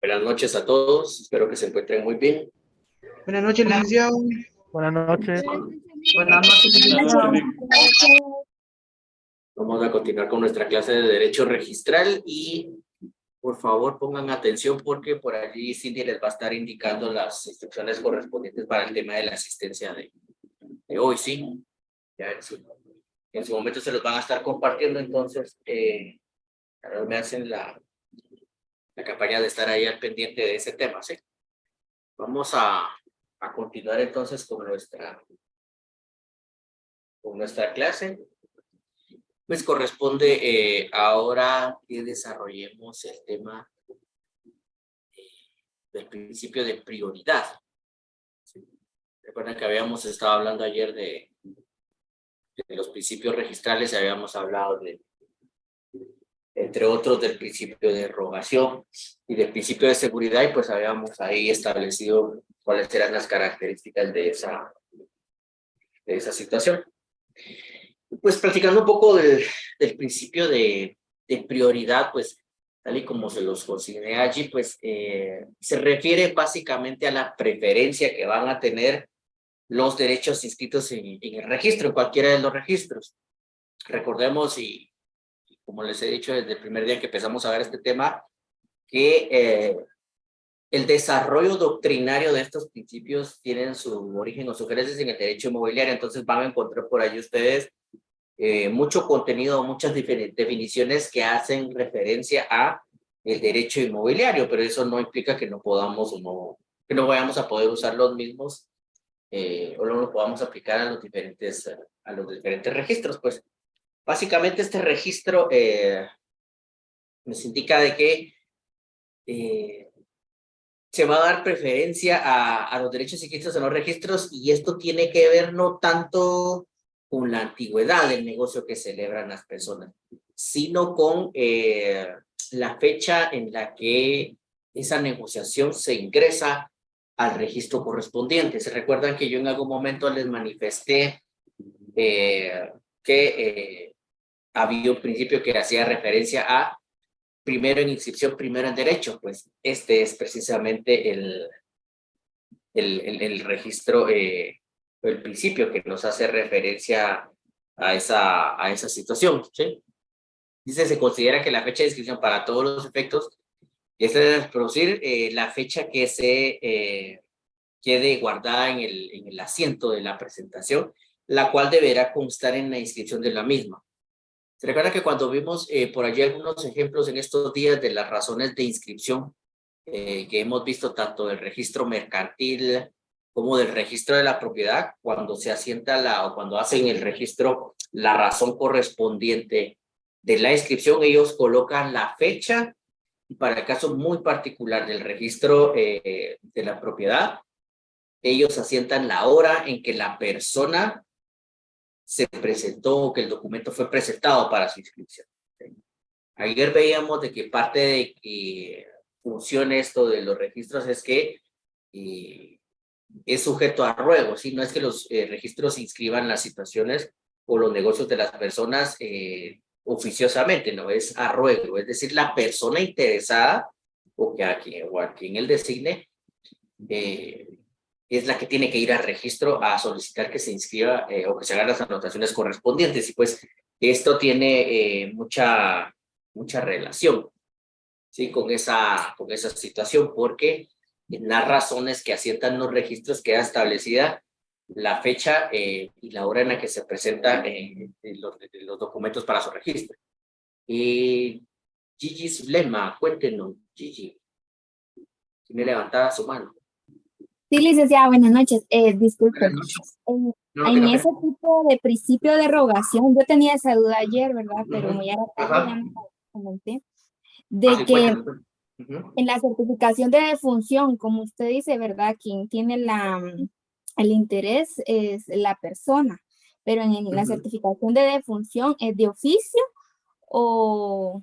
Buenas noches a todos, espero que se encuentren muy bien. Buenas noches, licenciado. Buenas noches. Buenas noches, licenciado. Vamos a continuar con nuestra clase de Derecho Registral y por favor pongan atención porque por allí Cindy les va a estar indicando las instrucciones correspondientes para el tema de la asistencia de hoy, ¿sí? Ya en su momento se los van a estar compartiendo, entonces ahora me hacen la campaña de estar ahí al pendiente de ese tema, ¿sí? Vamos a continuar entonces con nuestra clase. Pues corresponde ahora que desarrollemos el tema del principio de prioridad. ¿Sí? Recuerden que habíamos estado hablando ayer de los principios registrales, habíamos hablado entre otros del principio de rogación y del principio de seguridad, y pues habíamos ahí establecido cuáles eran las características de esa situación. Pues platicando un poco del principio de prioridad, pues tal y como se los consigné allí, pues se refiere básicamente a la preferencia que van a tener los derechos inscritos en el registro, en cualquiera de los registros. Recordemos, y como les he dicho desde el primer día que empezamos a ver este tema, que el desarrollo doctrinario de estos principios tienen su origen o su génesis en el derecho inmobiliario, entonces van a encontrar por ahí ustedes mucho contenido, muchas definiciones que hacen referencia a el derecho inmobiliario, pero eso no implica que no podamos que no vayamos a poder usar los mismos o no lo podamos aplicar a los diferentes registros. Pues básicamente este registro nos indica de que se va a dar preferencia a los derechos inscritos en los registros, y esto tiene que ver no tanto con la antigüedad del negocio que celebran las personas, sino con la fecha en la que esa negociación se ingresa al registro correspondiente. ¿Se recuerdan que yo en algún momento les manifesté que había un principio que hacía referencia a primero en inscripción, primero en derecho? Pues este es precisamente el registro, el principio que nos hace referencia a esa situación, ¿sí? Dice, se considera que la fecha de inscripción para todos los efectos es de producir la fecha que se quede guardada en el asiento de la presentación, la cual deberá constar en la inscripción de la misma. Se recuerda que cuando vimos por allí algunos ejemplos en estos días de las razones de inscripción que hemos visto tanto del registro mercantil como del registro de la propiedad, cuando se asienta o cuando hacen el registro la razón correspondiente de la inscripción, ellos colocan la fecha, y para el caso muy particular del registro de la propiedad, ellos asientan la hora en que la persona se presentó, que el documento fue presentado para su inscripción. Ayer veíamos de que parte de que funciona esto de los registros es que es sujeto a ruego, ¿sí? No es que los registros inscriban las situaciones o los negocios de las personas oficiosamente, no, es a ruego, es decir, la persona interesada o a quien él designe es la que tiene que ir al registro a solicitar que se inscriba o que se hagan las anotaciones correspondientes, y pues esto tiene mucha relación, ¿sí? con esa situación, porque en las razones que asientan los registros queda establecida la fecha y la hora en la que se presentan los documentos para su registro. Gigi Zulema, cuéntenos, Gigi. Tiene levantada su mano. Sí, licenciada, buenas noches. Disculpe. Buenas noches. En ese tipo de principio de rogación, yo tenía esa duda ayer, ¿verdad? Pero como ya era tarde, ya no comenté. De que en la certificación de defunción, como usted dice, ¿verdad? Quien tiene el interés es la persona, pero en la certificación de defunción, ¿es de oficio o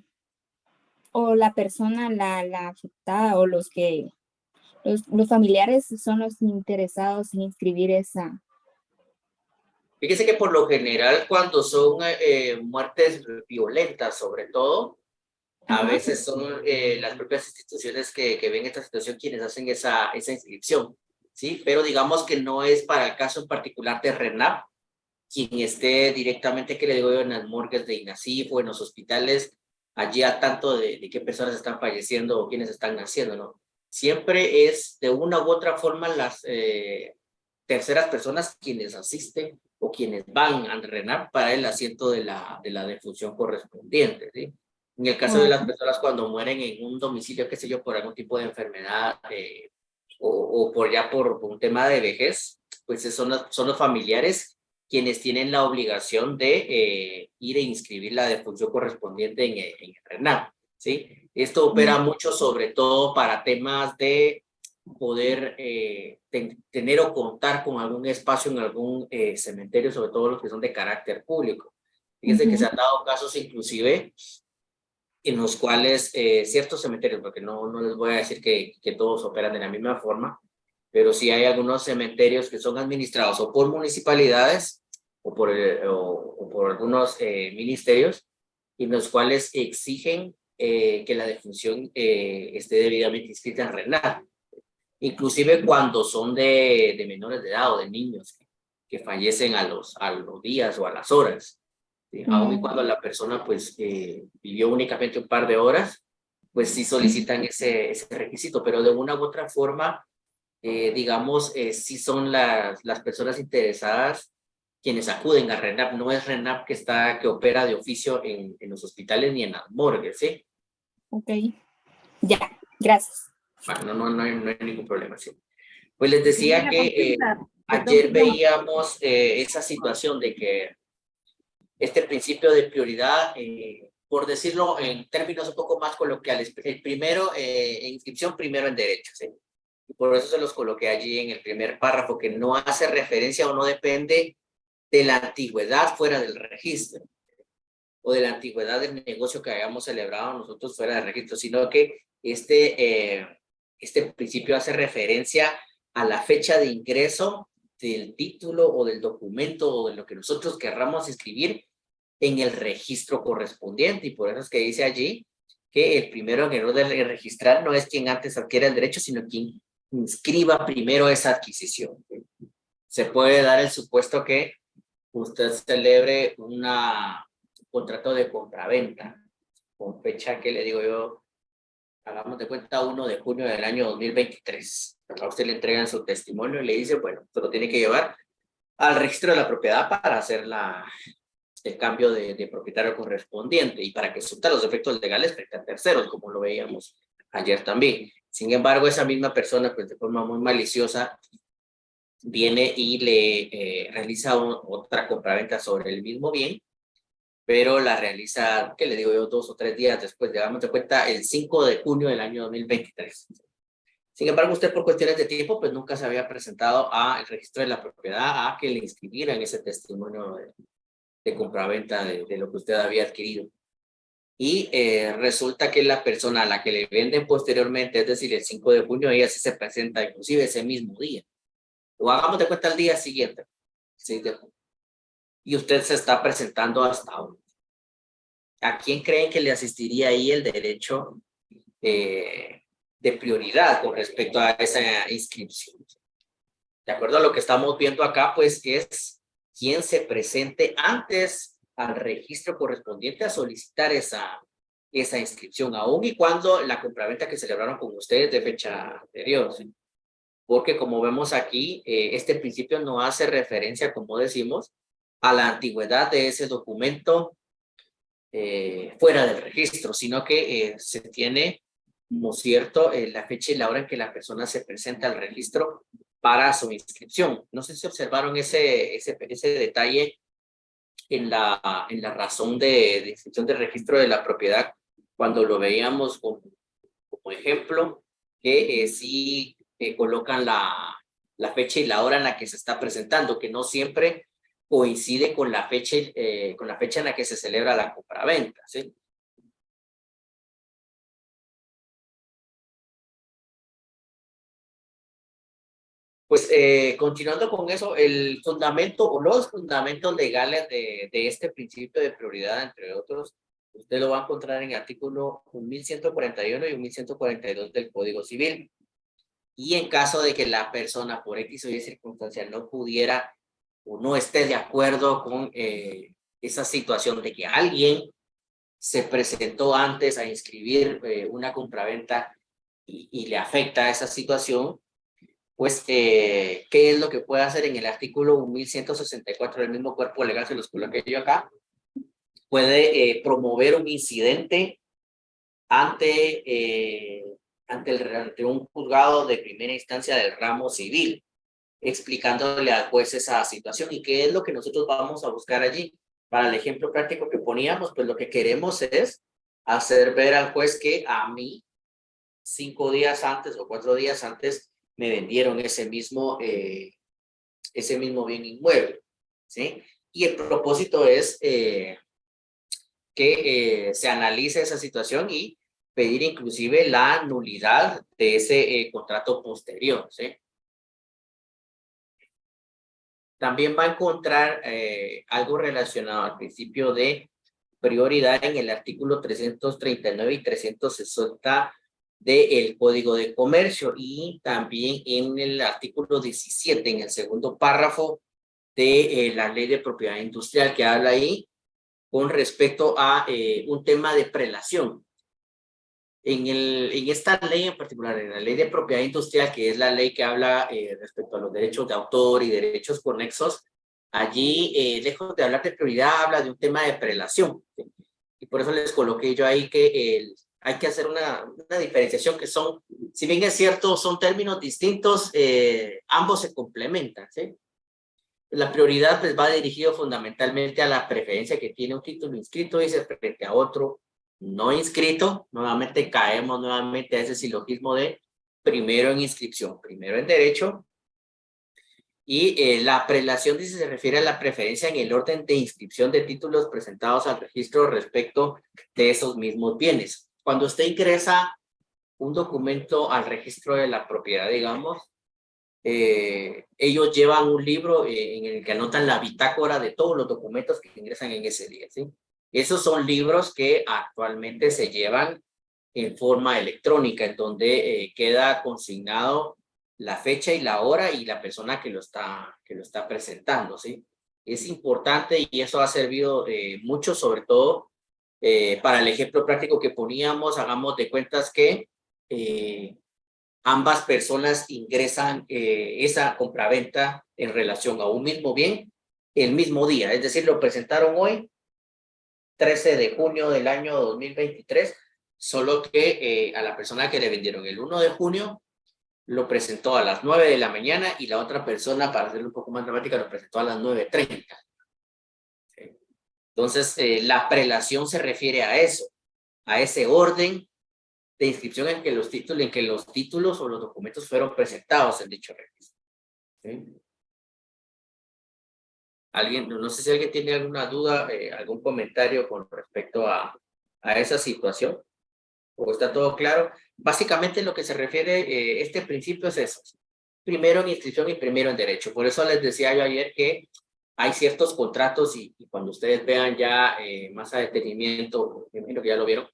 la persona, la afectada o los familiares son los interesados en inscribir esa? Fíjese que por lo general cuando son muertes violentas sobre todo, A Ajá. veces son las propias instituciones que ven esta situación quienes hacen esa inscripción, ¿sí? Pero digamos que no es para el caso en particular de RENAP, quien esté directamente, que le digo yo, en las morgues de INASIF o en los hospitales, allí a tanto de qué personas están falleciendo o quiénes están naciendo, ¿no? Siempre es de una u otra forma las terceras personas quienes asisten o quienes van a RENAP para el asiento de la defunción correspondiente, ¿sí? En el caso de las personas cuando mueren en un domicilio, qué sé yo, por algún tipo de enfermedad o por un tema de vejez, pues son los familiares quienes tienen la obligación de ir a inscribir la defunción correspondiente en el RENAP, ¿sí? Esto opera mucho sobre todo para temas de poder tener o contar con algún espacio en algún cementerio, sobre todo los que son de carácter público. Fíjense que se han dado casos inclusive en los cuales ciertos cementerios, porque no les voy a decir que todos operan de la misma forma, pero sí hay algunos cementerios que son administrados o por municipalidades o por algunos ministerios, en los cuales exigen que la defunción esté debidamente inscrita en RENAP, inclusive cuando son de menores de edad o de niños que fallecen a los días o a las horas. ¿Sí? Aun y cuando la persona pues vivió únicamente un par de horas, pues sí solicitan ese requisito, pero de una u otra forma, digamos, sí son las personas interesadas quienes acuden a RENAP. No es RENAP que opera de oficio en los hospitales ni en las morgues, ¿sí? Ok, ya, gracias. Bueno, no hay ningún problema, sí. Pues les decía Una que consulta, ayer perdón. veíamos esa situación de que este principio de prioridad, por decirlo en términos un poco más coloquiales, el primero en inscripción, primero en derechos, ¿sí? Y por eso se los coloqué allí en el primer párrafo, que no hace referencia o no depende de la antigüedad fuera del registro o de la antigüedad del negocio que hayamos celebrado nosotros fuera del registro, sino que este principio hace referencia a la fecha de ingreso del título o del documento o de lo que nosotros querramos inscribir en el registro correspondiente, y por eso es que dice allí que el primero en error de registrar no es quien antes adquiere el derecho, sino quien inscriba primero esa adquisición. Se puede dar el supuesto que usted celebre un contrato de compraventa con fecha que le digo yo, hagamos de cuenta 1 de junio del año 2023. A usted le entregan su testimonio y le dice, bueno, usted lo tiene que llevar al registro de la propiedad para hacer el cambio de propietario correspondiente y para que surta los efectos legales frente a terceros, como lo veíamos ayer también. Sin embargo, esa misma persona, pues de forma muy maliciosa, viene y le realiza otra compraventa sobre el mismo bien, pero la realiza, ¿qué le digo yo? 2 o 3 días después, digamos de cuenta, el 5 de junio del año 2023. Sin embargo, usted por cuestiones de tiempo, pues nunca se había presentado al registro de la propiedad a que le inscribieran ese testimonio de compraventa de lo que usted había adquirido. Y resulta que la persona a la que le venden posteriormente, es decir, el 5 de junio, ella sí se presenta inclusive ese mismo día. O hagamos de cuenta el día siguiente, 6 de junio. Y usted se está presentando hasta ahora. ¿A quién creen que le asistiría ahí el derecho de prioridad con respecto a esa inscripción? De acuerdo a lo que estamos viendo acá, pues es quien se presente antes al registro correspondiente a solicitar esa inscripción, aun y cuando la compraventa que celebraron con ustedes de fecha anterior, ¿sí? Porque como vemos aquí, este principio no hace referencia, como decimos, a la antigüedad de ese documento fuera del registro, sino que se tiene como cierto la fecha y la hora en que la persona se presenta al registro para su inscripción. No sé si observaron ese detalle en la razón de inscripción del registro de la propiedad, cuando lo veíamos como ejemplo, que sí colocan la fecha y la hora en la que se está presentando, que no siempre coincide con la fecha en la que se celebra la compraventa, ¿sí? Pues continuando con eso, el fundamento o los fundamentos legales de este principio de prioridad, entre otros, Usted lo va a encontrar en el artículo 1141 y 1142 del Código Civil. Y en caso de que la persona por X o Y circunstancia no pudiera o no esté de acuerdo con esa situación de que alguien se presentó antes a inscribir una compraventa y le afecta esa situación, pues, ¿qué es lo que puede hacer en el artículo 1164 del mismo cuerpo legal? Se los coloqué yo acá. Puede promover un incidente ante un juzgado de primera instancia del ramo civil, explicándole al juez esa situación y qué es lo que nosotros vamos a buscar allí. Para el ejemplo práctico que poníamos, pues lo que queremos es hacer ver al juez que a mí 5 días antes o 4 días antes me vendieron ese mismo bien inmueble, ¿sí? Y el propósito es que se analice esa situación y pedir inclusive la nulidad de ese contrato posterior, ¿sí? También va a encontrar algo relacionado al principio de prioridad en el artículo 339 y 360 del Código de Comercio y también en el artículo 17, en el segundo párrafo de la Ley de Propiedad Industrial, que habla ahí con respecto a un tema de prelación. En esta ley en particular, en la Ley de Propiedad Industrial, que es la ley que habla respecto a los derechos de autor y derechos conexos, allí, lejos de hablar de prioridad, habla de un tema de prelación, ¿sí? Y por eso les coloqué yo ahí que hay que hacer una diferenciación que son, si bien es cierto, son términos distintos, ambos se complementan, ¿sí? La prioridad pues va dirigido fundamentalmente a la preferencia que tiene un título inscrito, dice, frente a otro no inscrito. Nuevamente caemos nuevamente a ese silogismo de primero en inscripción, primero en derecho. Y la prelación dice, se refiere a la preferencia en el orden de inscripción de títulos presentados al registro respecto de esos mismos bienes. Cuando usted ingresa un documento al registro de la propiedad, digamos, ellos llevan un libro en el que anotan la bitácora de todos los documentos que ingresan en ese día, ¿sí? Esos son libros que actualmente se llevan en forma electrónica, en donde queda consignado la fecha y la hora y la persona que lo está presentando, ¿sí? Es importante y eso ha servido mucho, sobre todo para el ejemplo práctico que poníamos. Hagamos de cuentas que ambas personas ingresan esa compraventa en relación a un mismo bien el mismo día, es decir, lo presentaron hoy, 13 de junio del año 2023, solo que a la persona que le vendieron el 1 de junio lo presentó a las 9 de la mañana y la otra persona, para hacerlo un poco más dramática, lo presentó a las 9:30. ¿Sí? Entonces, la prelación se refiere a eso, a ese orden de inscripción en que los títulos o los documentos fueron presentados en dicho registro. ¿Sí? No sé si alguien tiene alguna duda, algún comentario con respecto a esa situación, o está todo claro. Básicamente lo que se refiere este principio es eso: primero en inscripción y primero en derecho. Por eso les decía yo ayer que hay ciertos contratos y cuando ustedes vean ya más a detenimiento, me imagino que ya lo vieron,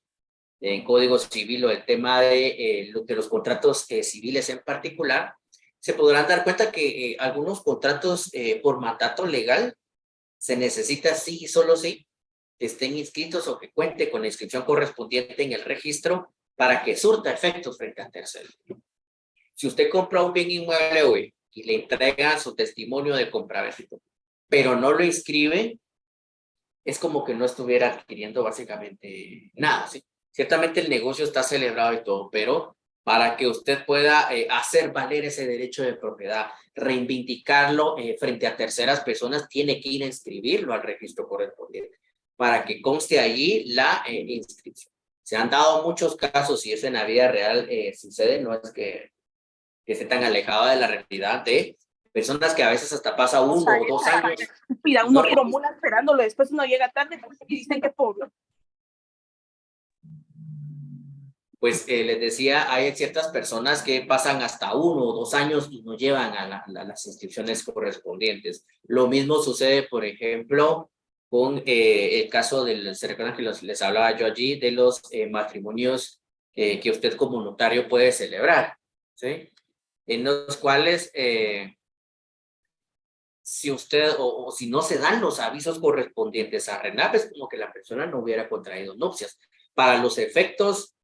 en Código Civil, o el tema de los contratos civiles en particular, se podrán dar cuenta que algunos contratos por mandato legal se necesita sí y solo sí que estén inscritos o que cuente con la inscripción correspondiente en el registro para que surta efectos frente a terceros. Si usted compra un bien inmueble hoy y le entrega su testimonio de compraventa, pero no lo inscribe, es como que no estuviera adquiriendo básicamente nada, ¿sí? Ciertamente el negocio está celebrado y todo, pero para que usted pueda hacer valer ese derecho de propiedad, reivindicarlo frente a terceras personas, tiene que ir a inscribirlo al registro correspondiente para que conste allí la inscripción. Se han dado muchos casos y eso en la vida real sucede, no es que esté tan alejado de la realidad, de personas que a veces hasta pasa 1 o 2 años. Mira, uno promula esperándolo, después uno llega tarde y dicen que pobre. Pues les decía, hay ciertas personas que pasan hasta 1 o 2 años y no llevan a las inscripciones correspondientes. Lo mismo sucede, por ejemplo, con el caso se recuerdan que les hablaba yo allí de los matrimonios que usted como notario puede celebrar, ¿sí? En los cuales si usted o si no se dan los avisos correspondientes a RENAP, es como que la persona no hubiera contraído nupcias. Para los efectos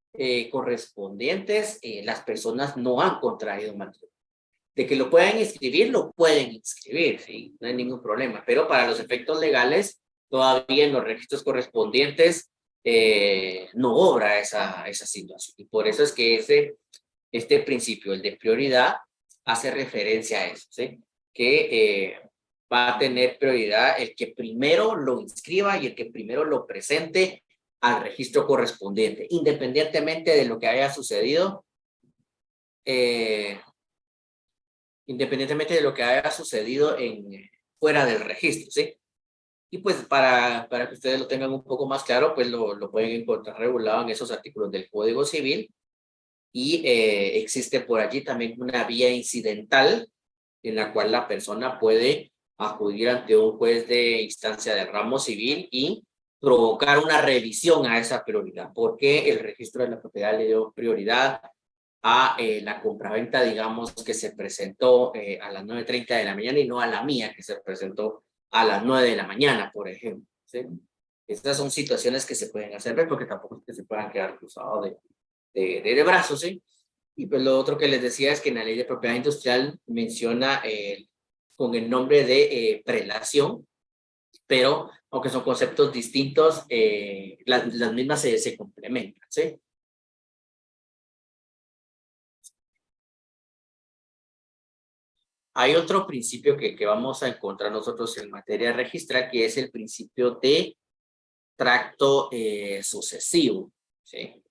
correspondientes, las personas no han contraído matrimonio. De que lo pueden inscribir, lo pueden inscribir, ¿sí? No hay ningún problema. Pero para los efectos legales, todavía en los registros correspondientes no obra esa situación. Y por eso es que este principio, el de prioridad, hace referencia a eso, ¿sí? Que va a tener prioridad el que primero lo inscriba y el que primero lo presente al registro correspondiente, independientemente de lo que haya sucedido, fuera del registro, ¿sí? Y pues para que ustedes lo tengan un poco más claro, pues lo pueden encontrar regulado en esos artículos del Código Civil, y existe por allí también una vía incidental en la cual la persona puede acudir ante un juez de instancia del ramo civil y provocar una revisión a esa prioridad. ¿Por qué el registro de la propiedad le dio prioridad a la compraventa, digamos, que se presentó a las 9:30 de la mañana y no a la mía, que se presentó a las 9 de la mañana, por ejemplo, ¿sí? Estas son situaciones que se pueden hacer ver porque tampoco es que se puedan quedar cruzados de brazos, ¿sí? Y pues lo otro que les decía es que en la ley de propiedad industrial menciona con el nombre de prelación, pero aunque son conceptos distintos, las mismas se complementan, ¿sí? Hay otro principio que vamos a encontrar nosotros en materia registral, que es el principio de tracto sucesivo, ¿sí?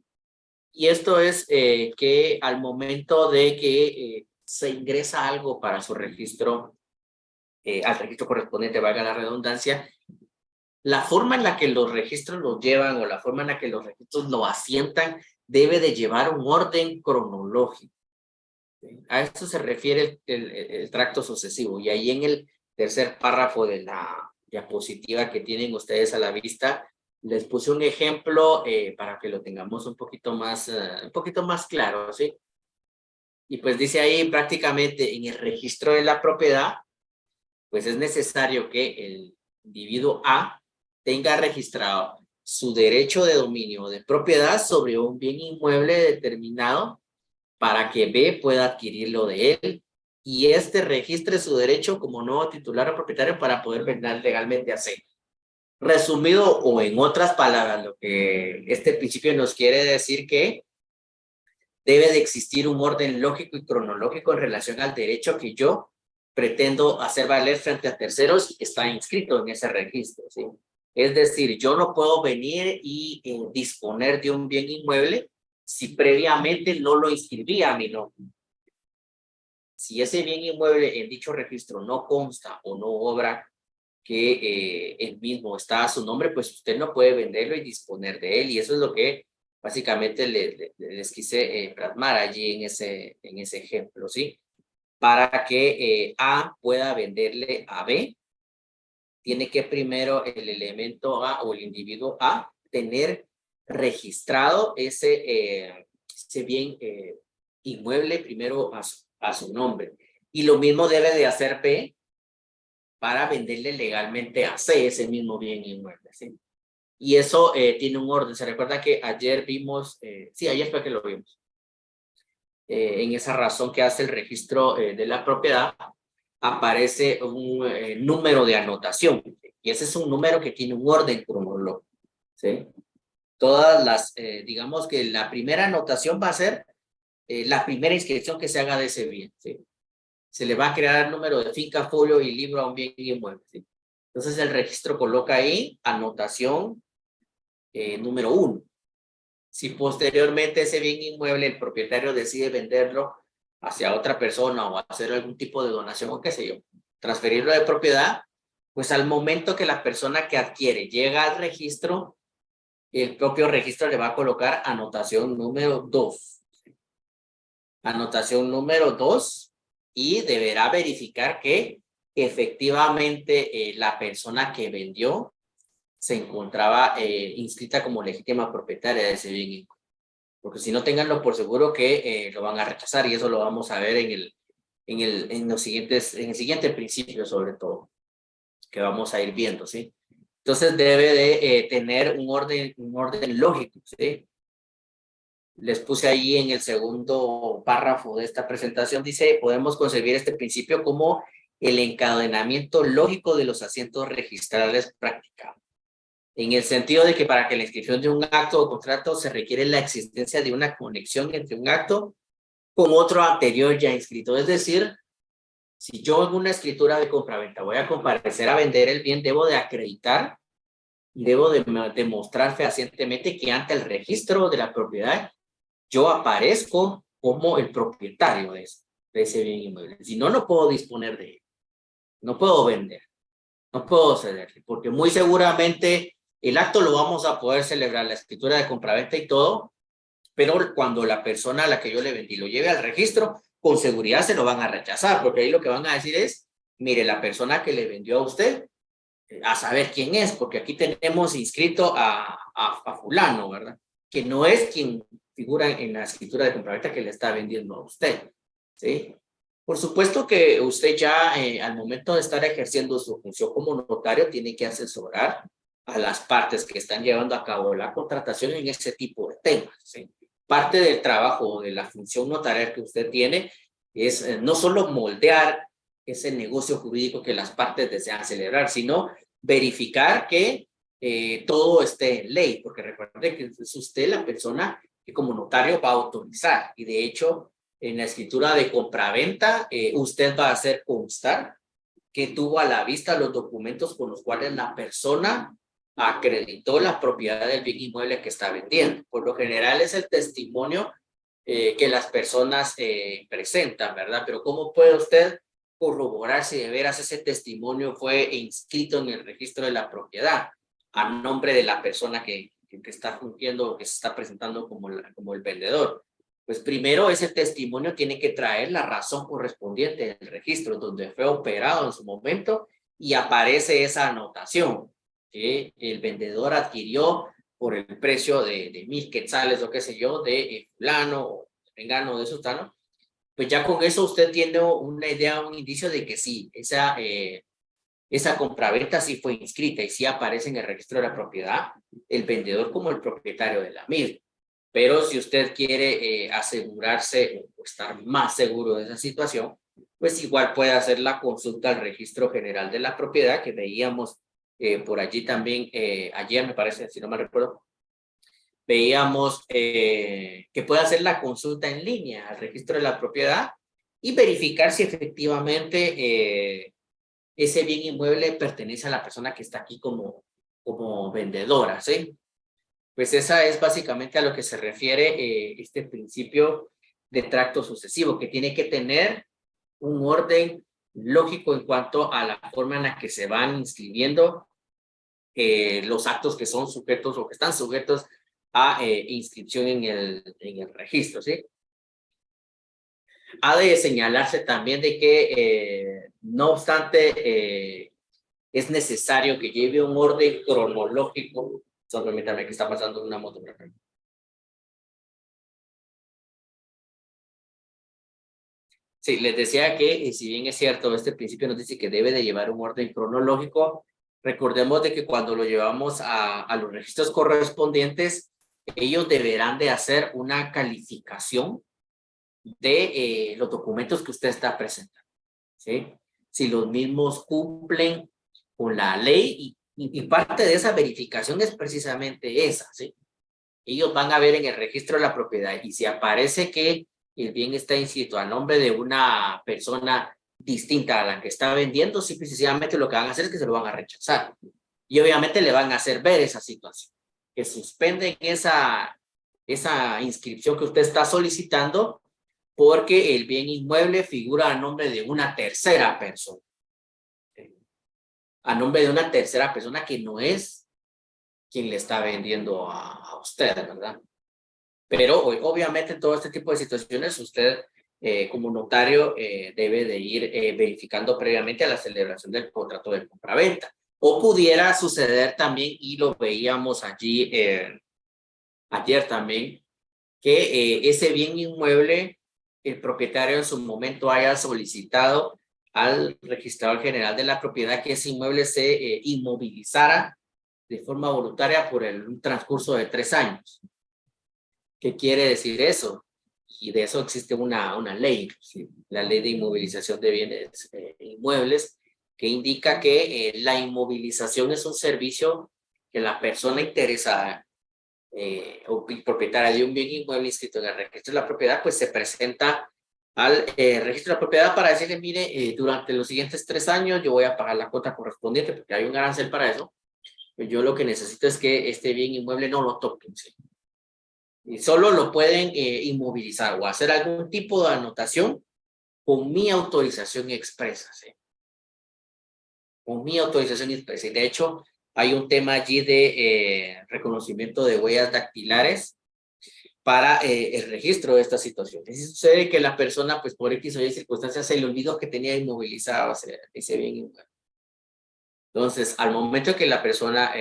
Y esto es que al momento de que se ingresa algo para su registro, al registro correspondiente, valga la redundancia, la forma en la que los registros lo llevan o la forma en la que los registros lo asientan debe de llevar un orden cronológico. A esto se refiere el tracto sucesivo. Y ahí en el tercer párrafo de la diapositiva que tienen ustedes a la vista, les puse un ejemplo para que lo tengamos un poquito más claro, ¿sí? Y pues dice ahí prácticamente en el registro de la propiedad, pues es necesario que el individuo A tenga registrado su derecho de dominio o de propiedad sobre un bien inmueble determinado para que B pueda adquirirlo de él y este registre su derecho como nuevo titular o propietario para poder vender legalmente a C. Resumido o en otras palabras, lo que este principio nos quiere decir que debe de existir un orden lógico y cronológico en relación al derecho que yo pretendo hacer valer frente a terceros y que está inscrito en ese registro, ¿sí? Es decir, yo no puedo venir y disponer de un bien inmueble si previamente no lo inscribí a mi nombre. Si ese bien inmueble en dicho registro no consta o no obra que el mismo está a su nombre, pues usted no puede venderlo y disponer de él. Y eso es lo que básicamente les quise plasmar allí en ese ejemplo, ¿sí? Para que A pueda venderle a B, tiene que primero el elemento A o el individuo A tener registrado ese bien inmueble primero a su nombre. Y lo mismo debe de hacer B para venderle legalmente a C ese mismo bien inmueble, ¿sí? Y eso tiene un orden. Se recuerda que ayer vimos, sí, ayer fue que lo vimos, en esa razón que hace el registro de la propiedad, aparece un número de anotación. Y ese es un número que tiene un orden cronológico, ¿sí? Todas las, digamos que la primera anotación va a ser la primera inscripción que se haga de ese bien, ¿sí? Se le va a crear el número de finca, folio y libro a un bien inmueble, ¿sí? Entonces el registro coloca ahí anotación número 1. Si posteriormente ese bien inmueble el propietario decide venderlo hacia otra persona o hacer algún tipo de donación o qué sé yo, transferirlo de propiedad, pues al momento que la persona que adquiere llega al registro, el propio registro le va a colocar anotación número 2. Anotación número 2 y deberá verificar que efectivamente la persona que vendió se encontraba inscrita como legítima propietaria de ese bien inmueble. Porque si no, ténganlo por seguro que lo van a rechazar, y eso lo vamos a ver en el siguiente principio, sobre todo, que vamos a ir viendo, ¿sí? Entonces debe de tener un orden lógico, ¿sí? Les puse ahí en el segundo párrafo de esta presentación, dice, podemos concebir este principio como el encadenamiento lógico de los asientos registrales practicados, en el sentido de que para que la inscripción de un acto o contrato se requiere la existencia de una conexión entre un acto con otro anterior ya inscrito. Es decir, si yo en una escritura de compraventa voy a comparecer a vender el bien, debo de acreditar, debo de demostrar fehacientemente que ante el registro de la propiedad yo aparezco como el propietario de ese bien inmueble. Si no, no puedo disponer de él, no puedo vender, no puedo cederle, porque muy seguramente el acto lo vamos a poder celebrar, la escritura de compraventa y todo, pero cuando la persona a la que yo le vendí lo lleve al registro, con seguridad se lo van a rechazar, porque ahí lo que van a decir es, mire, la persona que le vendió a usted, a saber quién es, porque aquí tenemos inscrito a fulano, ¿verdad? Que no es quien figura en la escritura de compraventa que le está vendiendo a usted, ¿sí? Por supuesto que usted ya al momento de estar ejerciendo su función como notario tiene que asesorar a las partes que están llevando a cabo la contratación en ese tipo de temas, ¿sí? Parte del trabajo de la función notarial que usted tiene es no solo moldear ese negocio jurídico que las partes desean celebrar, sino verificar que todo esté en ley, porque recuerde que es usted la persona que como notario va a autorizar, y de hecho en la escritura de compraventa usted va a hacer constar que tuvo a la vista los documentos con los cuales la persona acreditó la propiedad del bien inmueble que está vendiendo. Por lo general es el testimonio que las personas presentan, ¿verdad? Pero ¿cómo puede usted corroborar si de veras ese testimonio fue inscrito en el registro de la propiedad a nombre de la persona que está fungiendo, que se está presentando como el vendedor? Pues primero ese testimonio tiene que traer la razón correspondiente del registro donde fue operado en su momento y aparece esa anotación que el vendedor adquirió por el precio de 1,000 quetzales o qué sé yo, de fulano o de vengano de sultano. Pues ya con eso usted tiene una idea, un indicio de que sí, esa compraventa sí fue inscrita y sí aparece en el registro de la propiedad el vendedor como el propietario de la misma. Pero si usted quiere asegurarse o estar más seguro de esa situación, pues igual puede hacer la consulta al registro general de la propiedad que veíamos por allí también, ayer me parece, si no me recuerdo, veíamos que puede hacer la consulta en línea al registro de la propiedad y verificar si efectivamente ese bien inmueble pertenece a la persona que está aquí como vendedora, ¿sí? Pues esa es básicamente a lo que se refiere este principio de tracto sucesivo, que tiene que tener un orden lógico en cuanto a la forma en la que se van inscribiendo los actos que son sujetos o que están sujetos a inscripción en el registro, ¿sí? Ha de señalarse también de que, no obstante, es necesario que lleve un orden cronológico. Solo permítame que está pasando una moto por acá. Sí, les decía que si bien es cierto, este principio nos dice que debe de llevar un orden cronológico, recordemos de que cuando lo llevamos a los registros correspondientes, ellos deberán de hacer una calificación de los documentos que usted está presentando, ¿sí? Si los mismos cumplen con la ley y parte de esa verificación es precisamente esa, ¿sí? Ellos van a ver en el registro de la propiedad y si aparece que el bien está inscrito a nombre de una persona distinta a la que está vendiendo, sí, precisamente lo que van a hacer es que se lo van a rechazar. Y obviamente le van a hacer ver esa situación, que suspenden esa inscripción que usted está solicitando porque el bien inmueble figura a nombre de una tercera persona. A nombre de una tercera persona que no es quien le está vendiendo a usted, ¿verdad? Pero obviamente en todo este tipo de situaciones usted como notario debe de ir verificando previamente a la celebración del contrato de compraventa. O pudiera suceder también, y lo veíamos allí ayer también, que ese bien inmueble, el propietario en su momento haya solicitado al registrador general de la propiedad que ese inmueble se inmovilizara de forma voluntaria por un transcurso de 3 años. ¿Qué quiere decir eso? Y de eso existe una ley, ¿sí? La ley de inmovilización de bienes inmuebles, que indica que la inmovilización es un servicio que la persona interesada o propietaria de un bien inmueble inscrito en el registro de la propiedad, pues se presenta al registro de la propiedad para decirle, mire, durante los siguientes 3 años yo voy a pagar la cuota correspondiente porque hay un arancel para eso. Yo lo que necesito es que este bien inmueble no lo toquen, ¿sí? Y solo lo pueden inmovilizar o hacer algún tipo de anotación con mi autorización expresa, ¿sí? Con mi autorización expresa. Y de hecho, hay un tema allí de reconocimiento de huellas dactilares para el registro de esta situación. Y si sucede que la persona, pues por X o Y circunstancias, se le olvidó que tenía inmovilizado ese bien inmueble. Entonces, al momento que la persona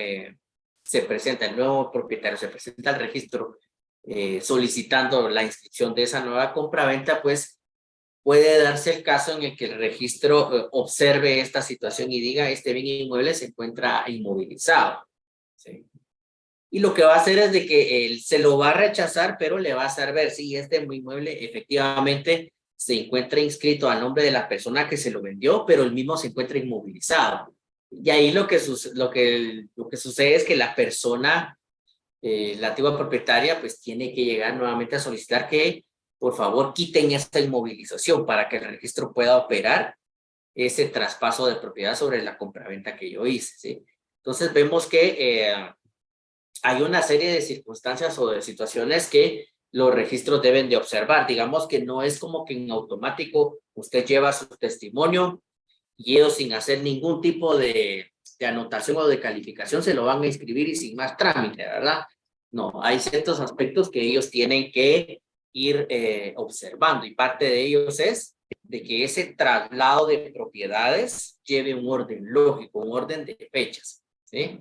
se presenta, el nuevo propietario se presenta al registro solicitando la inscripción de esa nueva compraventa, pues puede darse el caso en el que el registro observe esta situación y diga, este bien inmueble se encuentra inmovilizado, ¿sí? Y lo que va a hacer es de que él se lo va a rechazar, pero le va a hacer ver si este inmueble efectivamente se encuentra inscrito a nombre de la persona que se lo vendió, pero el mismo se encuentra inmovilizado. Y ahí lo que sucede es que la persona, la antigua propietaria, pues tiene que llegar nuevamente a solicitar que por favor quiten esta inmovilización para que el registro pueda operar ese traspaso de propiedad sobre la compraventa que yo hice, ¿sí? Entonces vemos que hay una serie de circunstancias o de situaciones que los registros deben de observar. Digamos que no es como que en automático usted lleva su testimonio y ellos sin hacer ningún tipo de anotación o de calificación se lo van a inscribir y sin más trámite, ¿verdad? No, hay ciertos aspectos que ellos tienen que ir observando y parte de ellos es de que ese traslado de propiedades lleve un orden lógico, un orden de fechas, ¿sí?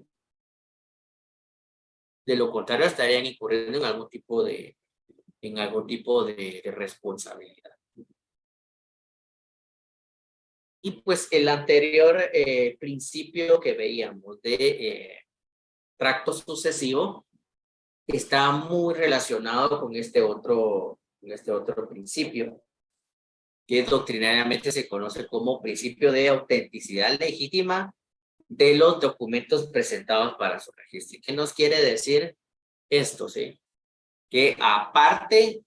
De lo contrario estarían incurriendo en algún tipo de responsabilidad. Y pues el anterior principio que veíamos de tracto sucesivo está muy relacionado con este otro principio, que doctrinariamente se conoce como principio de autenticidad legítima de los documentos presentados para su registro. ¿Qué nos quiere decir esto? ¿Sí? Que aparte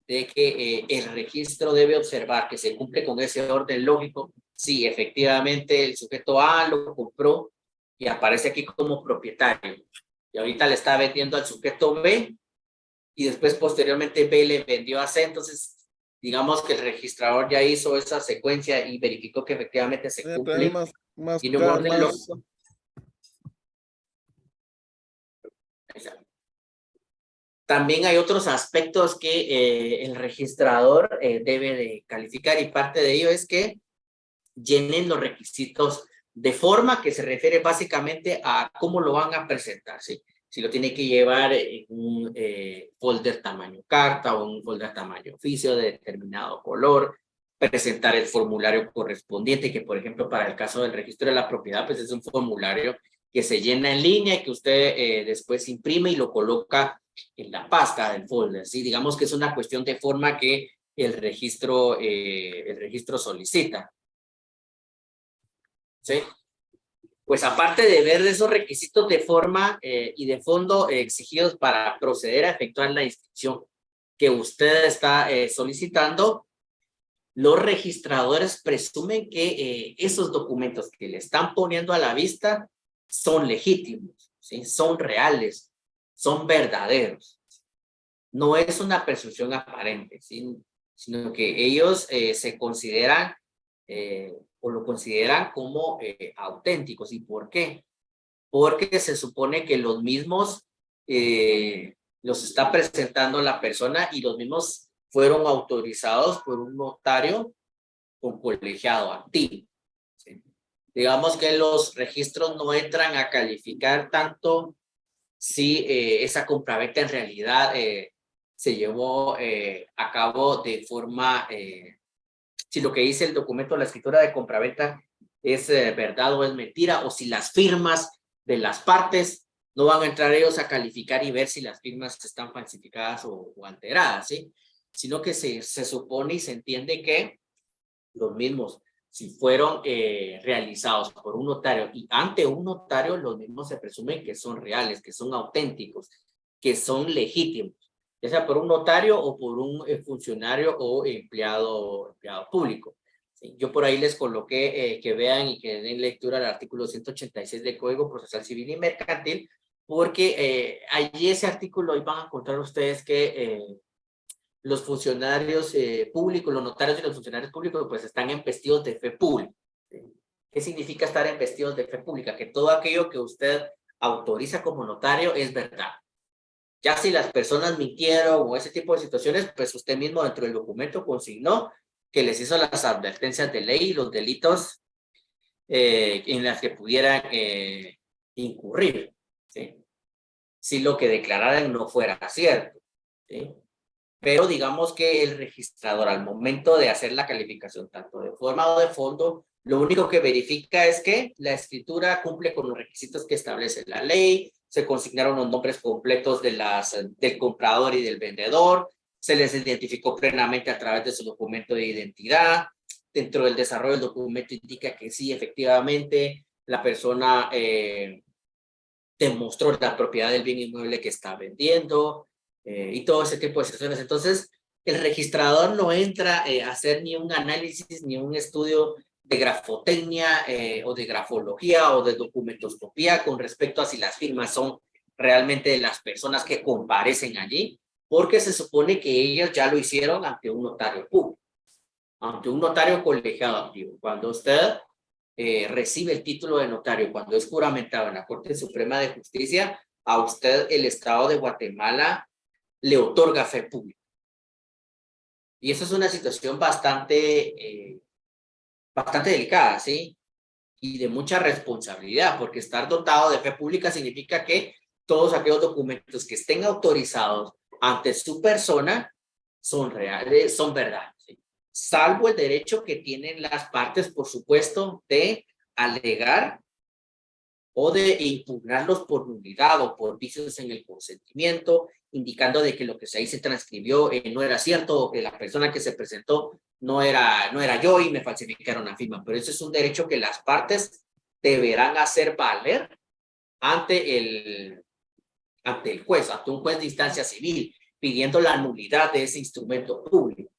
de que el registro debe observar que se cumple con ese orden lógico, sí, efectivamente el sujeto A lo compró y aparece aquí como propietario. Y ahorita le está vendiendo al sujeto B y después posteriormente B le vendió a C. Entonces, digamos que el registrador ya hizo esa secuencia y verificó que efectivamente se cumple. Tiene un orden lógico. También hay otros aspectos que el registrador debe de calificar y parte de ello es que llenen los requisitos de forma que se refiere básicamente a cómo lo van a presentar, ¿sí? Si lo tiene que llevar en un folder tamaño carta o un folder tamaño oficio de determinado color, presentar el formulario correspondiente, que por ejemplo para el caso del registro de la propiedad, pues es un formulario que se llena en línea y que usted después imprime y lo coloca en la pasta del folder, ¿sí? Digamos que es una cuestión de forma que el registro solicita, ¿sí? Pues aparte de ver esos requisitos de forma y de fondo exigidos para proceder a efectuar la inscripción que usted está solicitando, los registradores presumen que esos documentos que le están poniendo a la vista son legítimos, ¿sí? Son reales, son verdaderos. No es una presunción aparente, ¿sí? Sino que ellos se consideran o lo consideran como auténticos. ¿Y por qué? Porque se supone que los mismos los está presentando la persona y los mismos fueron autorizados por un notario con colegiado activo, ¿sí? Digamos que los registros no entran a calificar tanto si esa compraventa en realidad se llevó a cabo de forma, si lo que dice el documento, la escritura de compraventa es verdad o es mentira, o si las firmas de las partes no van a entrar ellos a calificar y ver si las firmas están falsificadas o alteradas, ¿sí? Sino que se supone y se entiende que los mismos, si fueron realizados por un notario y ante un notario, los mismos se presumen que son reales, que son auténticos, que son legítimos, ya sea por un notario o por un funcionario o empleado público. Sí, yo por ahí les coloqué que vean y que den lectura al artículo 186 del Código Procesal Civil y Mercantil, porque allí ese artículo, ahí van a encontrar ustedes que los funcionarios públicos, los notarios y los funcionarios públicos, pues están investidos de fe pública. ¿Qué significa estar investidos de fe pública? Que todo aquello que usted autoriza como notario es verdad. Ya si las personas mintieron o ese tipo de situaciones, pues usted mismo dentro del documento consignó que les hizo las advertencias de ley y los delitos en las que pudieran incurrir, ¿sí? Si lo que declararan no fuera cierto, ¿sí? Pero digamos que el registrador al momento de hacer la calificación, tanto de forma o de fondo, lo único que verifica es que la escritura cumple con los requisitos que establece la ley, se consignaron los nombres completos de del comprador y del vendedor, se les identificó plenamente a través de su documento de identidad, dentro del desarrollo del documento indica que sí, efectivamente, la persona demostró la propiedad del bien inmueble que está vendiendo, y todo ese tipo de situaciones. Entonces, el registrador no entra a hacer ni un análisis, ni un estudio de grafotecnia o de grafología o de documentoscopía con respecto a si las firmas son realmente de las personas que comparecen allí, porque se supone que ellos ya lo hicieron ante un notario público, ante un notario colegiado activo. Cuando usted recibe el título de notario, cuando es juramentado en la Corte Suprema de Justicia, a usted el Estado de Guatemala le otorga fe pública. Y eso es una situación bastante delicada, ¿sí? Y de mucha responsabilidad, porque estar dotado de fe pública significa que todos aquellos documentos que estén autorizados ante su persona son reales, son verdad, ¿sí? Salvo el derecho que tienen las partes, por supuesto, de alegar o de impugnarlos por nulidad o por vicios en el consentimiento, indicando de que lo que ahí se transcribió no era cierto, o que la persona que se presentó no era yo y me falsificaron la firma. Pero eso es un derecho que las partes deberán hacer valer ante el juez, ante un juez de instancia civil, pidiendo la nulidad de ese instrumento público,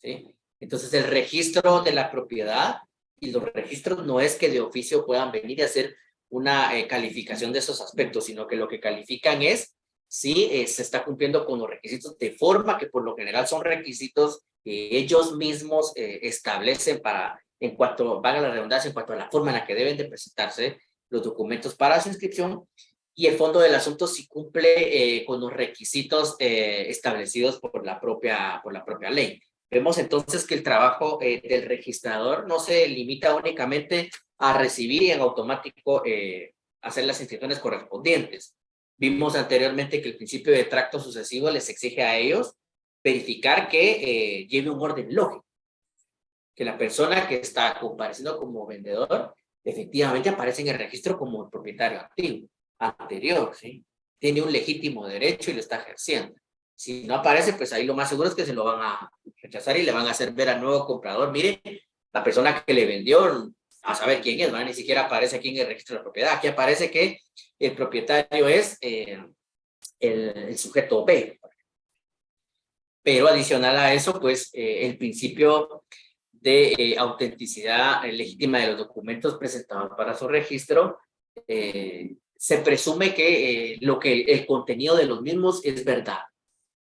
¿sí? Entonces, el registro de la propiedad y los registros no es que de oficio puedan venir a hacer una calificación de esos aspectos, sino que lo que califican es si se está cumpliendo con los requisitos de forma que por lo general son requisitos que ellos mismos establecen para, en cuanto, valga la redundancia, en cuanto a la forma en la que deben de presentarse los documentos para su inscripción, y el fondo del asunto si cumple con los requisitos establecidos por la propia ley. Vemos entonces que el trabajo del registrador no se limita únicamente a recibir y en automático hacer las inscripciones correspondientes. Vimos anteriormente que el principio de tracto sucesivo les exige a ellos verificar que lleve un orden lógico, que la persona que está compareciendo como vendedor efectivamente aparece en el registro como propietario activo, anterior, ¿sí? Tiene un legítimo derecho y lo está ejerciendo. Si no aparece, pues ahí lo más seguro es que se lo van a rechazar y le van a hacer ver al nuevo comprador, mire, la persona que le vendió, a saber quién es, ¿no? Ni siquiera aparece aquí en el registro de la propiedad. Aquí aparece que el propietario es el sujeto B. Pero adicional a eso, pues el principio de autenticidad legítima de los documentos presentados para su registro, se presume que el contenido de los mismos es verdad,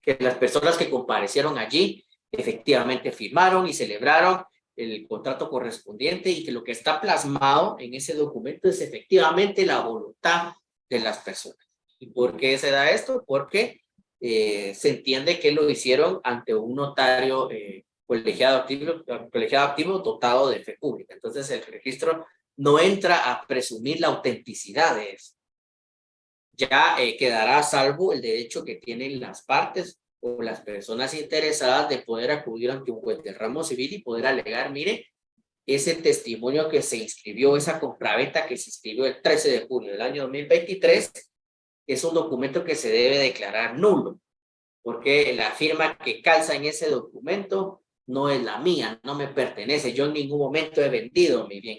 que las personas que comparecieron allí efectivamente firmaron y celebraron el contrato correspondiente y que lo que está plasmado en ese documento es efectivamente la voluntad de las personas. ¿Y por qué se da esto? Porque se entiende que lo hicieron ante un notario colegiado activo dotado de fe pública. Entonces el registro no entra a presumir la autenticidad de eso. Ya quedará a salvo el derecho que tienen las partes o las personas interesadas de poder acudir ante un juez de ramo civil y poder alegar, mire, ese testimonio que se inscribió, esa compraventa que se inscribió el 13 de junio del año 2023, es un documento que se debe declarar nulo, porque la firma que calza en ese documento no es la mía, no me pertenece. Yo en ningún momento he vendido mi bien.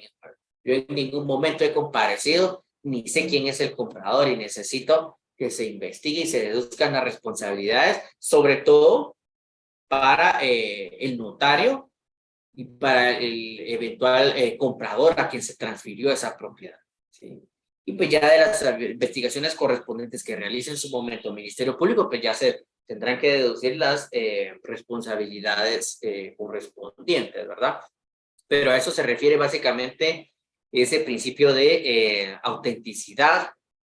Yo en ningún momento he comparecido, ni sé quién es el comprador y necesito que se investigue y se deduzcan las responsabilidades, sobre todo para el notario y para el eventual comprador a quien se transfirió esa propiedad, ¿sí? Y pues ya de las investigaciones correspondientes que realice en su momento el Ministerio Público, pues ya se tendrán que deducir las responsabilidades correspondientes, ¿verdad? Pero a eso se refiere básicamente ese principio de autenticidad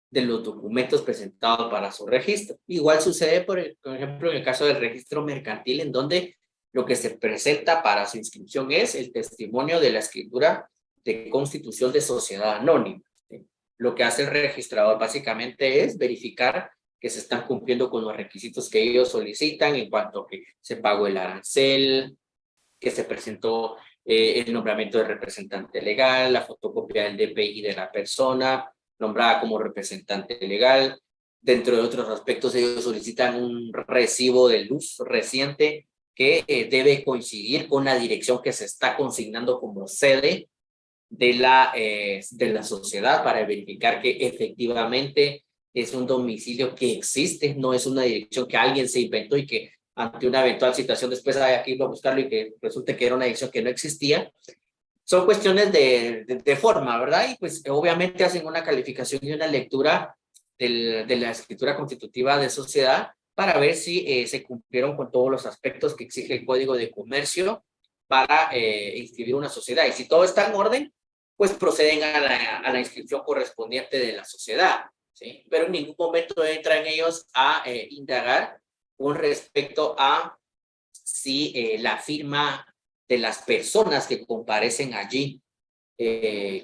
de los documentos presentados para su registro. Igual sucede, por ejemplo, en el caso del registro mercantil, en donde lo que se presenta para su inscripción es el testimonio de la escritura de constitución de sociedad anónima, ¿sí? Lo que hace el registrador básicamente es verificar que se están cumpliendo con los requisitos que ellos solicitan en cuanto a que se pagó el arancel, que se presentó el nombramiento del representante legal, la fotocopia del DPI de la persona nombrada como representante legal. Dentro de otros aspectos, ellos solicitan un recibo de luz reciente que debe coincidir con la dirección que se está consignando como sede de la sociedad para verificar que efectivamente es un domicilio que existe, no es una dirección que alguien se inventó y que ante una eventual situación después haya que ir a buscarlo y que resulte que era una dirección que no existía. Son cuestiones de forma, ¿verdad? Y pues obviamente hacen una calificación y una lectura de la escritura constitutiva de sociedad para ver si se cumplieron con todos los aspectos que exige el Código de Comercio para inscribir una sociedad. Y si todo está en orden, pues proceden a la inscripción correspondiente de la sociedad, ¿sí? Pero en ningún momento entran ellos a indagar con respecto a si la firma de las personas que comparecen allí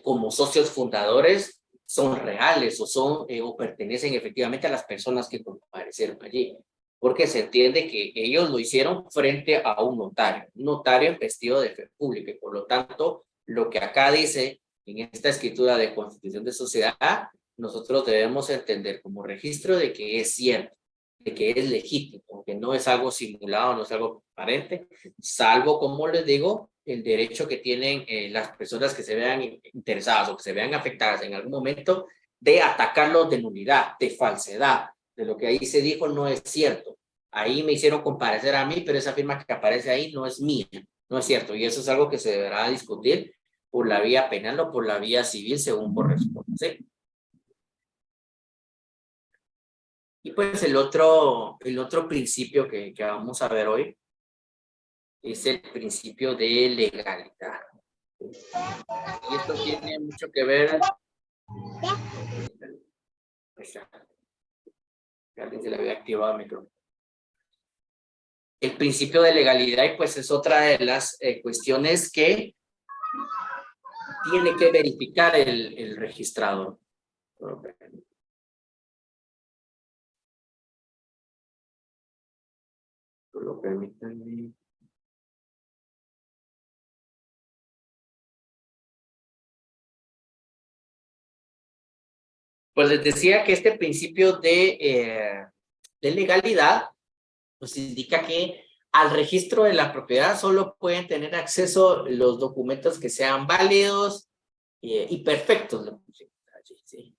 como socios fundadores son reales o son o pertenecen efectivamente a las personas que comparecieron allí, porque se entiende que ellos lo hicieron frente a un notario investido de fe pública, y por lo tanto lo que acá dice en esta escritura de constitución de sociedad, nosotros debemos entender como registro de que es cierto, de que es legítimo, que no es algo simulado, no es algo aparente, salvo, como les digo, el derecho que tienen las personas que se vean interesadas o que se vean afectadas en algún momento de atacarlos de nulidad, de falsedad, de lo que ahí se dijo no es cierto. Ahí me hicieron comparecer a mí, pero esa firma que aparece ahí no es mía, no es cierto. Y eso es algo que se deberá discutir por la vía penal o por la vía civil según corresponde, ¿sí? Y pues el otro principio que vamos a ver hoy es el principio de legalidad. Y esto tiene mucho que ver. Alguien se le había activado el micrófono. El principio de legalidad, y pues es otra de las cuestiones que tiene que verificar el registrador. Solo permítanme. Pues les decía que este principio de legalidad nos indica que al registro de la propiedad solo pueden tener acceso los documentos que sean válidos y perfectos. ¿Sí?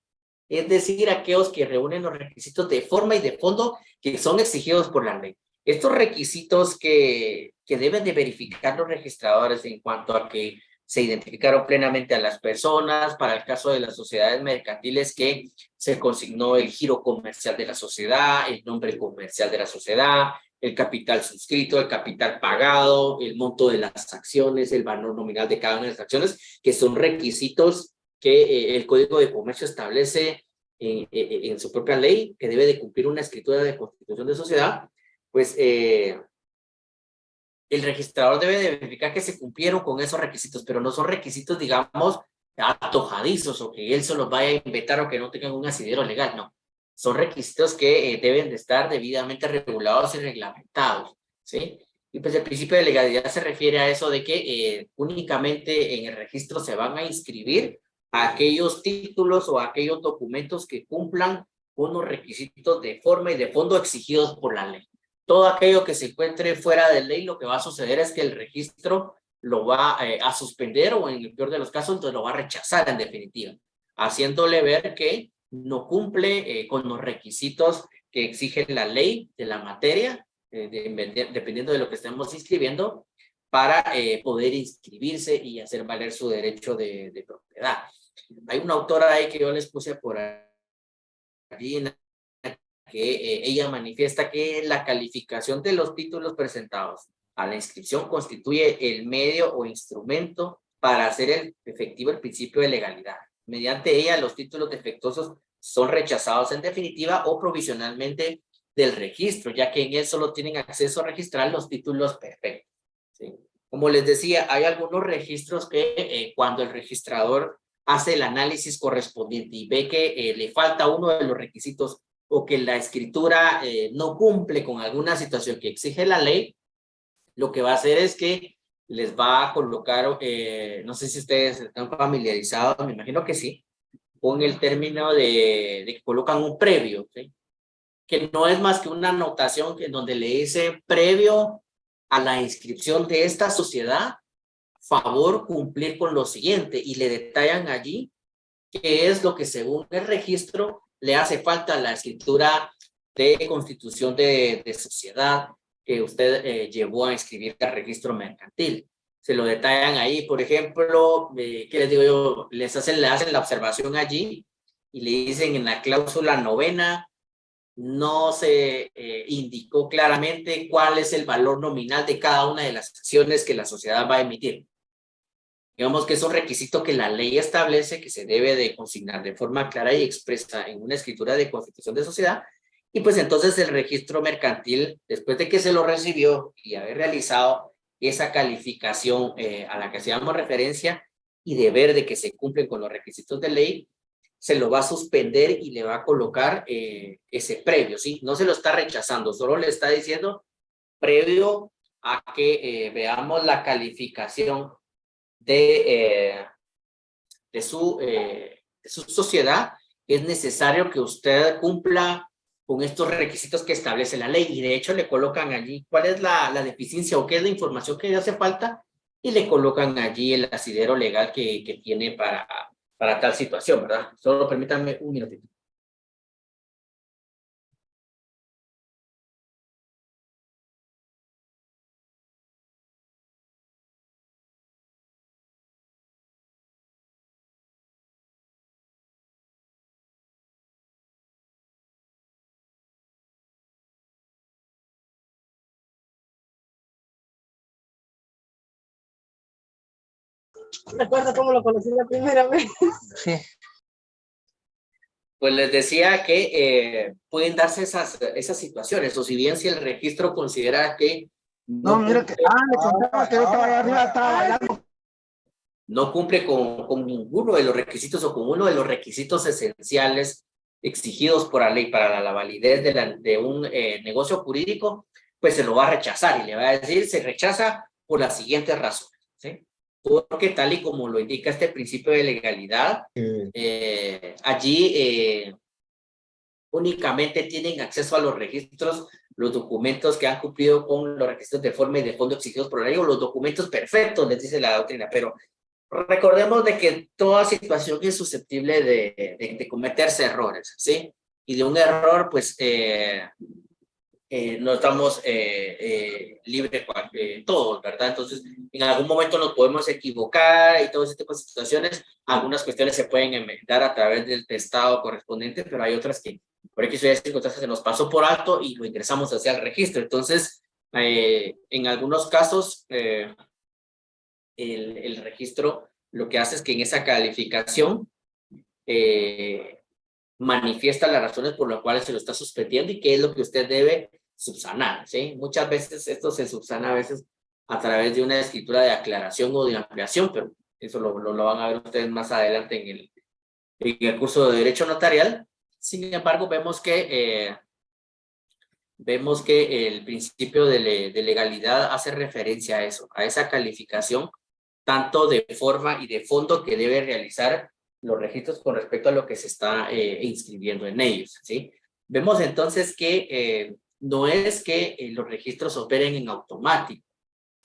Es decir, aquellos que reúnen los requisitos de forma y de fondo que son exigidos por la ley. Estos requisitos que deben de verificar los registradores en cuanto a que se identificaron plenamente a las personas, para el caso de las sociedades mercantiles que se consignó el giro comercial de la sociedad, el nombre comercial de la sociedad, el capital suscrito, el capital pagado, el monto de las acciones, el valor nominal de cada una de las acciones, que son requisitos que el Código de Comercio establece en su propia ley, que debe de cumplir una escritura de constitución de sociedad, pues el registrador debe de verificar que se cumplieron con esos requisitos, pero no son requisitos, digamos, antojadizos o que él se los vaya a inventar o que no tengan un asidero legal, no. Son requisitos que deben de estar debidamente regulados y reglamentados, ¿sí? Y pues el principio de legalidad se refiere a eso de que únicamente en el registro se van a inscribir aquellos títulos o aquellos documentos que cumplan con los requisitos de forma y de fondo exigidos por la ley. Todo aquello que se encuentre fuera de ley, lo que va a suceder es que el registro lo va a suspender o en el peor de los casos, entonces lo va a rechazar en definitiva, haciéndole ver que no cumple con los requisitos que exige la ley de la materia, dependiendo de lo que estemos inscribiendo, para poder inscribirse y hacer valer su derecho de propiedad. Hay una autora ahí que yo les puse por allí, que ella manifiesta que la calificación de los títulos presentados a la inscripción constituye el medio o instrumento para hacer efectivo el principio de legalidad. Mediante ella, los títulos defectuosos son rechazados en definitiva o provisionalmente del registro, ya que en él solo tienen acceso a registrar los títulos perfectos, ¿sí? Como les decía, hay algunos registros que cuando el registrador hace el análisis correspondiente y ve que le falta uno de los requisitos o que la escritura no cumple con alguna situación que exige la ley, lo que va a hacer es que les va a colocar, no sé si ustedes están familiarizados, me imagino que sí, con el término de que colocan un previo, ¿sí? Que no es más que una anotación en donde le dice previo a la inscripción de esta sociedad, favor cumplir con lo siguiente, y le detallan allí qué es lo que según el registro le hace falta a la escritura de constitución de sociedad que usted llevó a inscribir al registro mercantil. Se lo detallan ahí, por ejemplo, ¿qué les digo yo? Le hacen la observación allí y le dicen en la cláusula 9ª, no se indicó claramente cuál es el valor nominal de cada una de las acciones que la sociedad va a emitir. Digamos que es un requisito que la ley establece que se debe de consignar de forma clara y expresa en una escritura de constitución de sociedad, y pues entonces el registro mercantil, después de que se lo recibió y haber realizado esa calificación a la que hacíamos referencia y de ver de que se cumplen con los requisitos de ley, se lo va a suspender y le va a colocar ese previo, ¿sí? No se lo está rechazando, solo le está diciendo previo a que veamos la calificación de su sociedad, es necesario que usted cumpla con estos requisitos que establece la ley, y de hecho le colocan allí cuál es la deficiencia o qué es la información que le hace falta, y le colocan allí el asidero legal que tiene para tal situación, ¿verdad? Solo permítanme un minutito. Recuerda cómo lo conocí la primera vez. Sí. Pues les decía que pueden darse esas situaciones, o si bien si el registro considera que No, mira que. Le contaba que yo estaba allá arriba, estaba bailando. no cumple con ninguno de los requisitos o con uno de los requisitos esenciales exigidos por la ley para la validez de un negocio jurídico, pues se lo va a rechazar y le va a decir, se rechaza por las siguientes razones, ¿sí? Porque tal y como lo indica este principio de legalidad, allí únicamente tienen acceso a los registros los documentos que han cumplido con los requisitos de forma y de fondo exigidos por la ley, o los documentos perfectos, les dice la doctrina, pero recordemos de que toda situación es susceptible de cometerse errores, ¿sí? Y de un error, pues, no estamos libres todos, ¿verdad? Entonces, en algún momento nos podemos equivocar y todo ese tipo de situaciones. Algunas cuestiones se pueden enmendar a través del testado correspondiente, pero hay otras que, por X o Y circunstancias, se nos pasó por alto y lo ingresamos hacia el registro. Entonces, en algunos casos, el registro lo que hace es que en esa calificación manifiesta las razones por las cuales se lo está suspendiendo y qué es lo que usted debe subsanar, ¿sí? Muchas veces esto se subsana a veces a través de una escritura de aclaración o de ampliación, pero Eso lo van a ver ustedes más adelante en el curso de Derecho Notarial. Sin embargo, vemos que el principio de legalidad hace referencia a eso, a esa calificación, tanto de forma y de fondo que debe realizar los registros con respecto a lo que se está inscribiendo en ellos, ¿sí? Vemos entonces que no es que los registros operen en automático,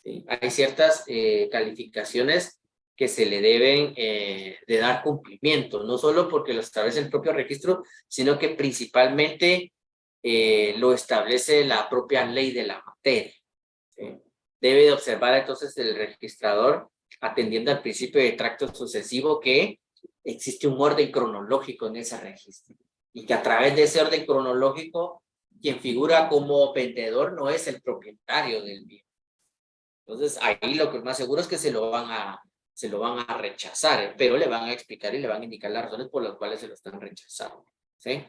¿sí? Hay ciertas calificaciones que se le deben de dar cumplimiento, no solo porque lo establece el propio registro, sino que principalmente lo establece la propia ley de la materia, ¿sí? Debe de observar entonces el registrador, atendiendo al principio de tracto sucesivo, que existe un orden cronológico en ese registro y que a través de ese orden cronológico quien figura como vendedor no es el propietario del bien. Entonces ahí lo que más seguro es que se lo van a rechazar, pero le van a explicar y le van a indicar las razones por las cuales se lo están rechazando, ¿sí?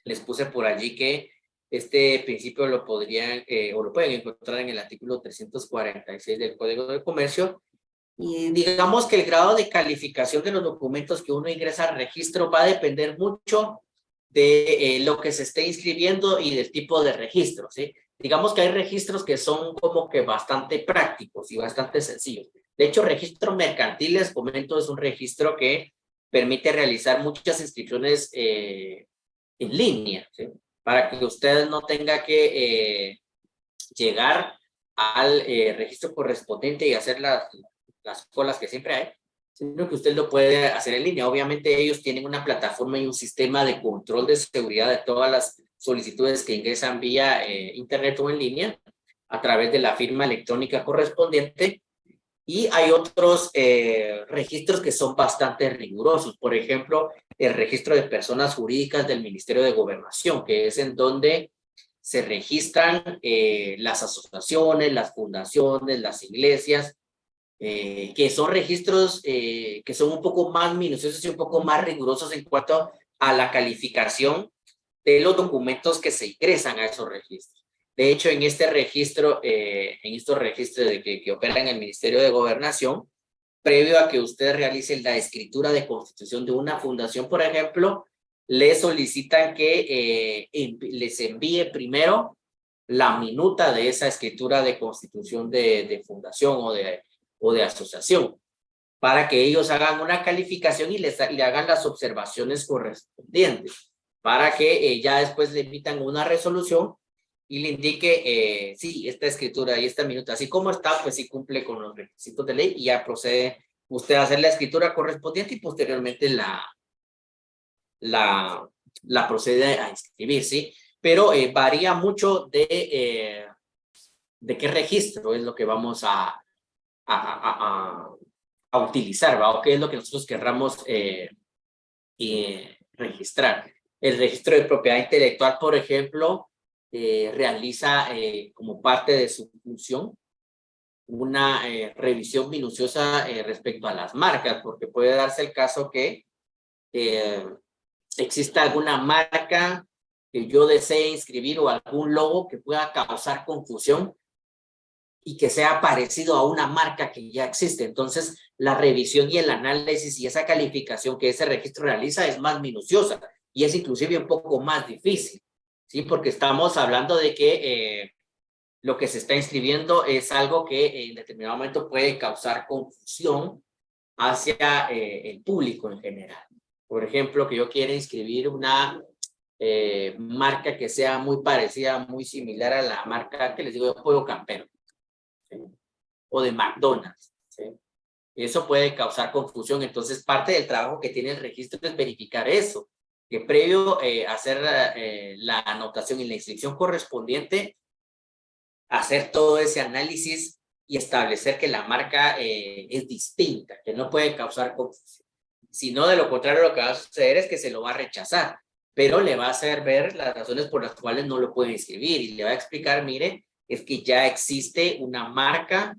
Les puse por allí que este principio lo podrían o lo pueden encontrar en el artículo 346 del Código de Comercio. Y digamos que el grado de calificación de los documentos que uno ingresa al registro va a depender mucho de lo que se esté inscribiendo y del tipo de registro, ¿sí? Digamos que hay registros que son como que bastante prácticos y bastante sencillos. De hecho, registro mercantil, les comento, es un registro que permite realizar muchas inscripciones en línea, ¿sí? Para que usted no tenga que llegar al registro correspondiente y hacer las colas que siempre hay, sino que usted lo puede hacer en línea. Obviamente ellos tienen una plataforma y un sistema de control de seguridad de todas las solicitudes que ingresan vía internet o en línea a través de la firma electrónica correspondiente. Y hay otros registros que son bastante rigurosos. Por ejemplo, el registro de personas jurídicas del Ministerio de Gobernación, que es en donde se registran las asociaciones, las fundaciones, las iglesias, que son registros que son un poco más minuciosos y un poco más rigurosos en cuanto a la calificación de los documentos que se ingresan a esos registros. De hecho, en este registro, en estos registros que operan en el Ministerio de Gobernación, previo a que usted realice la escritura de constitución de una fundación, por ejemplo, le solicitan que les envíe primero la minuta de esa escritura de constitución de fundación o de asociación, para que ellos hagan una calificación y le hagan las observaciones correspondientes, para que ya después le emitan una resolución y le indique, sí, esta escritura y esta minuta, así como está, pues sí cumple con los requisitos de ley y ya procede usted a hacer la escritura correspondiente y posteriormente la procede a inscribir, ¿sí? Pero varía mucho de qué registro es lo que vamos a utilizar, ¿va? O qué es lo que nosotros querramos registrar. El registro de propiedad intelectual, por ejemplo, realiza como parte de su función una revisión minuciosa respecto a las marcas, porque puede darse el caso que exista alguna marca que yo desee inscribir o algún logo que pueda causar confusión y que sea parecido a una marca que ya existe. Entonces, la revisión y el análisis y esa calificación que ese registro realiza es más minuciosa y es inclusive un poco más difícil, ¿sí? Porque estamos hablando de que lo que se está inscribiendo es algo que en determinado momento puede causar confusión hacia el público en general. Por ejemplo, que yo quiera inscribir una marca que sea muy parecida, muy similar a la marca que les digo de Pollo Campero, ¿sí? O de McDonald's, ¿sí? Eso puede causar confusión. Entonces, parte del trabajo que tiene el registro es verificar eso, que previo a hacer la anotación y la inscripción correspondiente, hacer todo ese análisis y establecer que la marca es distinta, que no puede causar confusión. Si no, de lo contrario, lo que va a suceder es que se lo va a rechazar, pero le va a hacer ver las razones por las cuales no lo puede inscribir y le va a explicar, mire, es que ya existe una marca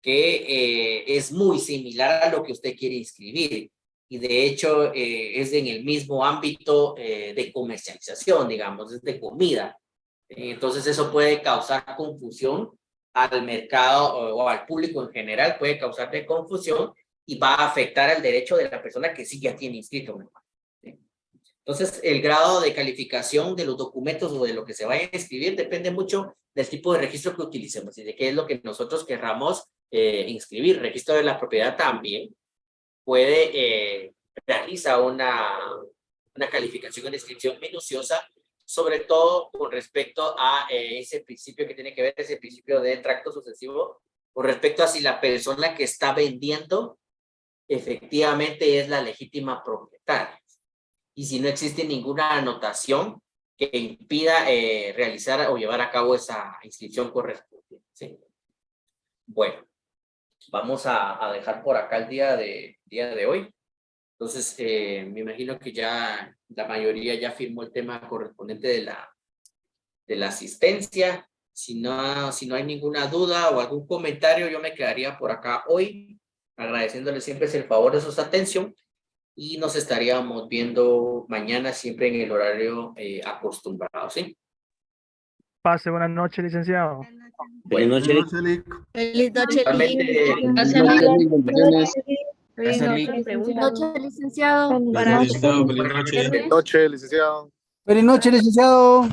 que es muy similar a lo que usted quiere inscribir y de hecho es en el mismo ámbito de comercialización, digamos, es de comida. Entonces eso puede causar confusión al mercado o al público en general, puede causarle confusión y va a afectar al derecho de la persona que sí ya tiene inscrito un hermano. ¿Sí? Entonces, el grado de calificación de los documentos o de lo que se vaya a inscribir depende mucho del tipo de registro que utilicemos y de qué es lo que nosotros querramos inscribir. Registro de la propiedad también puede realizar una calificación de inscripción minuciosa, sobre todo con respecto a ese principio que tiene que ver, ese principio de tracto sucesivo, con respecto a si la persona que está vendiendo efectivamente es la legítima propietaria. Y si no existe ninguna anotación que impida realizar o llevar a cabo esa inscripción correspondiente. ¿Sí? Bueno, vamos a dejar por acá el día de hoy. Entonces, me imagino que ya la mayoría ya firmó el tema correspondiente de la asistencia. Si no hay ninguna duda o algún comentario, yo me quedaría por acá hoy, agradeciéndole siempre el favor de su atención y nos estaríamos viendo mañana siempre en el horario acostumbrado, ¿sí? Pase buenas noches, licenciado. Buenas noches. Feliz noche, Igualmente, Feliz noche, licenciado. Feliz noche, licenciado. Feliz noche, licenciado.